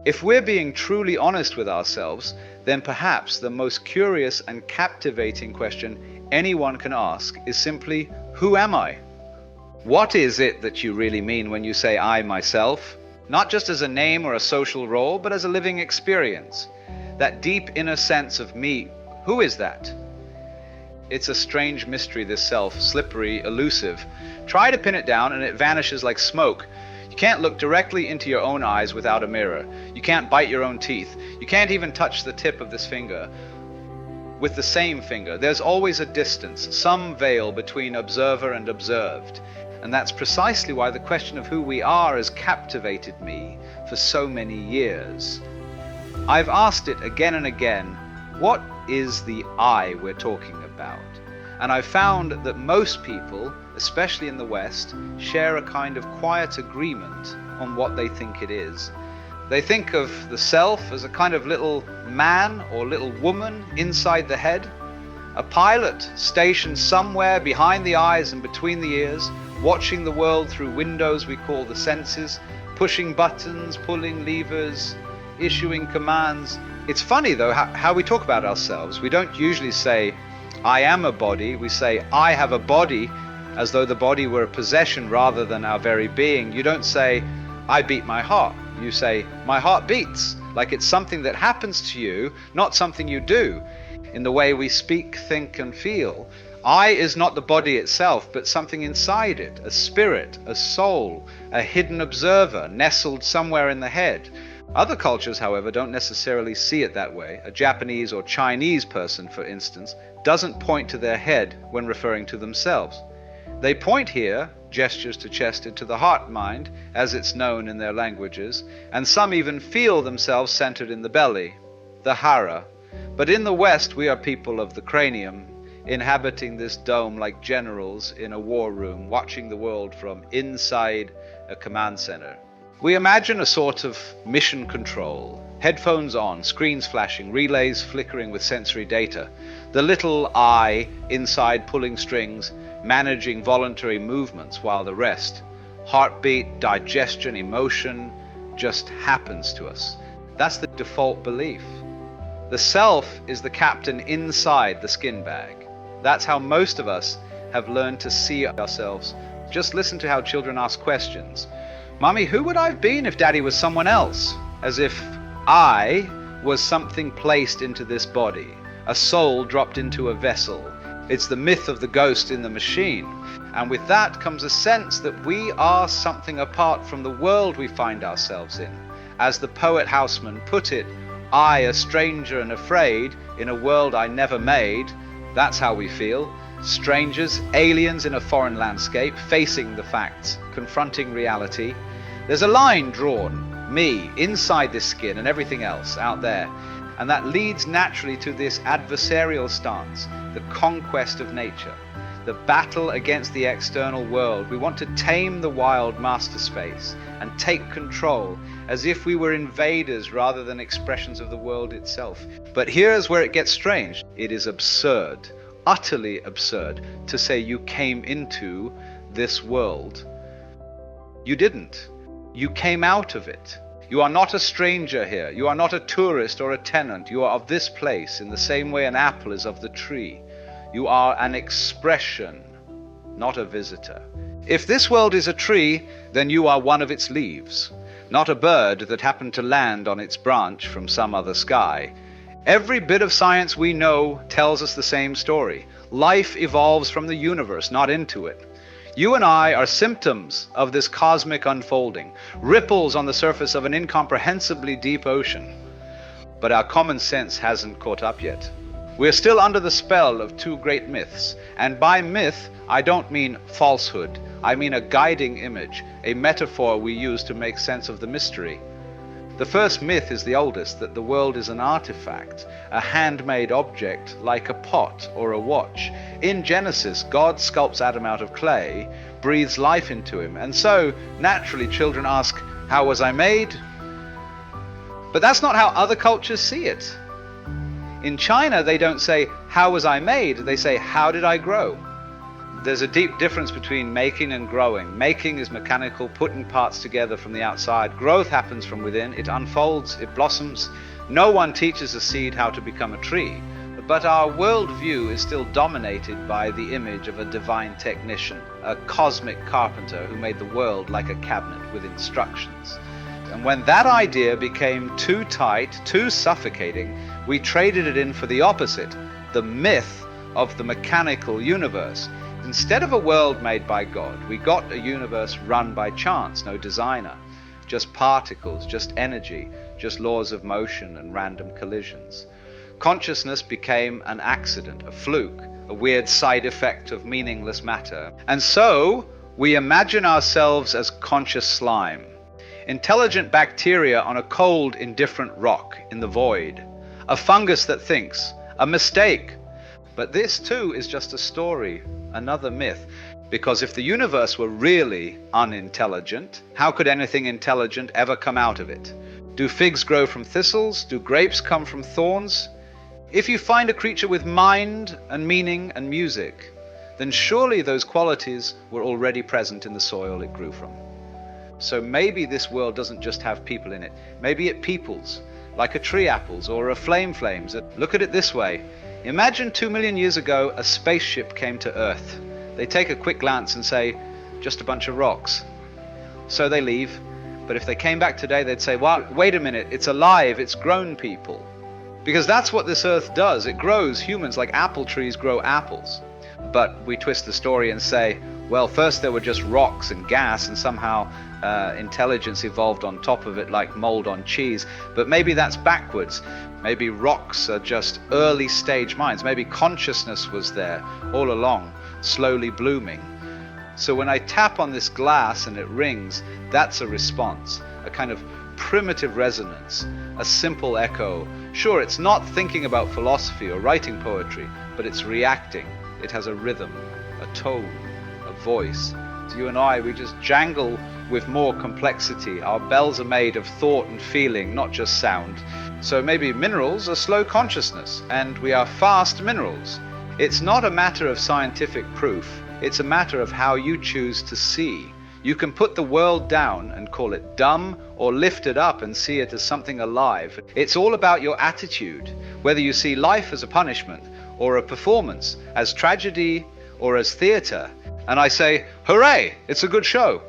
If we're being truly honest with ourselves, then perhaps the most curious and captivating question anyone can ask is simply, who am I? What is it that you really mean when you say I myself? Not just as a name or a social role, but as a living experience. That deep inner sense of me, who is that? It's a strange mystery, this self, slippery, elusive. Try to pin it down and it vanishes like smoke. You can't look directly into your own eyes without a mirror. You can't bite your own teeth. You can't even touch the tip of this finger with the same finger. There's always a distance, some veil between observer and observed. And that's precisely why the question of who we are has captivated me for so many years. I've asked it again and again, what is the I we're talking about? And I've found that most people, especially in the West, share a kind of quiet agreement on what they think it is. They think of the self as a kind of little man or little woman inside the head, a pilot stationed somewhere behind the eyes and between the ears, watching the world through windows we call the senses, pushing buttons, pulling levers, issuing commands. It's funny though how we talk about ourselves. We don't usually say, I am a body. We say, I have a body, as though the body were a possession rather than our very being. You don't say, I beat my heart. You say, my heart beats, like it's something that happens to you, not something you do. In the way we speak, think, and feel, I is not the body itself, but something inside it, a spirit, a soul, a hidden observer, nestled somewhere in the head. Other cultures, however, don't necessarily see it that way. A Japanese or Chinese person, for instance, doesn't point to their head when referring to themselves. They point here, gestures to chest, to the heart-mind, as it's known in their languages, and some even feel themselves centered in the belly, the hara. But in the West, we are people of the cranium, inhabiting this dome like generals in a war room, watching the world from inside a command center. We imagine a sort of mission control, headphones on, screens flashing, relays flickering with sensory data, the little I inside pulling strings, managing voluntary movements while the rest, heartbeat, digestion, emotion, just happens to us. That's the default belief. The self is the captain inside the skin bag. That's how most of us have learned to see ourselves. Just listen to how children ask questions. Mommy, who would I have been if Daddy was someone else? As if I was something placed into this body, a soul dropped into a vessel. It's the myth of the ghost in the machine. And with that comes a sense that we are something apart from the world we find ourselves in. As the poet Houseman put it, I, a stranger and afraid, in a world I never made. That's how we feel. Strangers, aliens in a foreign landscape, facing the facts, confronting reality. There's a line drawn, me, inside this skin and everything else out there. And that leads naturally to this adversarial stance, the conquest of nature, the battle against the external world. We want to tame the wild master space and take control as if we were invaders rather than expressions of the world itself. But here's where it gets strange. It is absurd, utterly absurd, to say you came into this world. You didn't. You came out of it. You are not a stranger here. You are not a tourist or a tenant. You are of this place in the same way an apple is of the tree. You are an expression, not a visitor. If this world is a tree, then you are one of its leaves, not a bird that happened to land on its branch from some other sky. Every bit of science we know tells us the same story. Life evolves from the universe, not into it. You and I are symptoms of this cosmic unfolding, ripples on the surface of an incomprehensibly deep ocean. But our common sense hasn't caught up yet. We're still under the spell of two great myths, and by myth, I don't mean falsehood. I mean a guiding image, a metaphor we use to make sense of the mystery. The first myth is the oldest, that the world is an artifact, a handmade object like a pot or a watch. In Genesis, God sculpts Adam out of clay, breathes life into him, and so, naturally, children ask, how was I made? But that's not how other cultures see it. In China, they don't say, how was I made? They say, how did I grow? There's a deep difference between making and growing. Making is mechanical, putting parts together from the outside. Growth happens from within. It unfolds, it blossoms. No one teaches a seed how to become a tree. But our worldview is still dominated by the image of a divine technician, a cosmic carpenter who made the world like a cabinet with instructions. And when that idea became too tight, too suffocating, we traded it in for the opposite, the myth of the mechanical universe. Instead of a world made by God, we got a universe run by chance, no designer. Just particles, just energy, just laws of motion and random collisions. Consciousness became an accident, a fluke, a weird side effect of meaningless matter. And so we imagine ourselves as conscious slime, intelligent bacteria on a cold, indifferent rock in the void, a fungus that thinks, a mistake. But this too is just a story, another myth. Because if the universe were really unintelligent, how could anything intelligent ever come out of it? Do figs grow from thistles? Do grapes come from thorns? If you find a creature with mind and meaning and music, then surely those qualities were already present in the soil it grew from. So maybe this world doesn't just have people in it. Maybe it peoples, like a tree apples or a flame flames. Look at it this way. Imagine 2 million years ago a spaceship came to Earth. They take a quick glance and say, just a bunch of rocks. So they leave. But if they came back today, they'd say, well, wait a minute, it's alive, it's grown people. Because that's what this earth does. It grows humans like apple trees grow apples. But we twist the story and say, well, first there were just rocks and gas, and somehow intelligence evolved on top of it like mold on cheese. But maybe that's backwards. Maybe rocks are just early stage minds. Maybe consciousness was there all along, slowly blooming. So when I tap on this glass and it rings, that's a response, a kind of primitive resonance, a simple echo. Sure, it's not thinking about philosophy or writing poetry, but it's reacting. It has a rhythm, a tone, a voice. So you and I, we just jangle with more complexity. Our bells are made of thought and feeling, not just sound. So maybe minerals are slow consciousness, and we are fast minerals. It's not a matter of scientific proof. It's a matter of how you choose to see. You can put the world down and call it dumb, or lift it up and see it as something alive. It's all about your attitude, whether you see life as a punishment, or a performance, as tragedy, or as theater. And I say, hooray, it's a good show.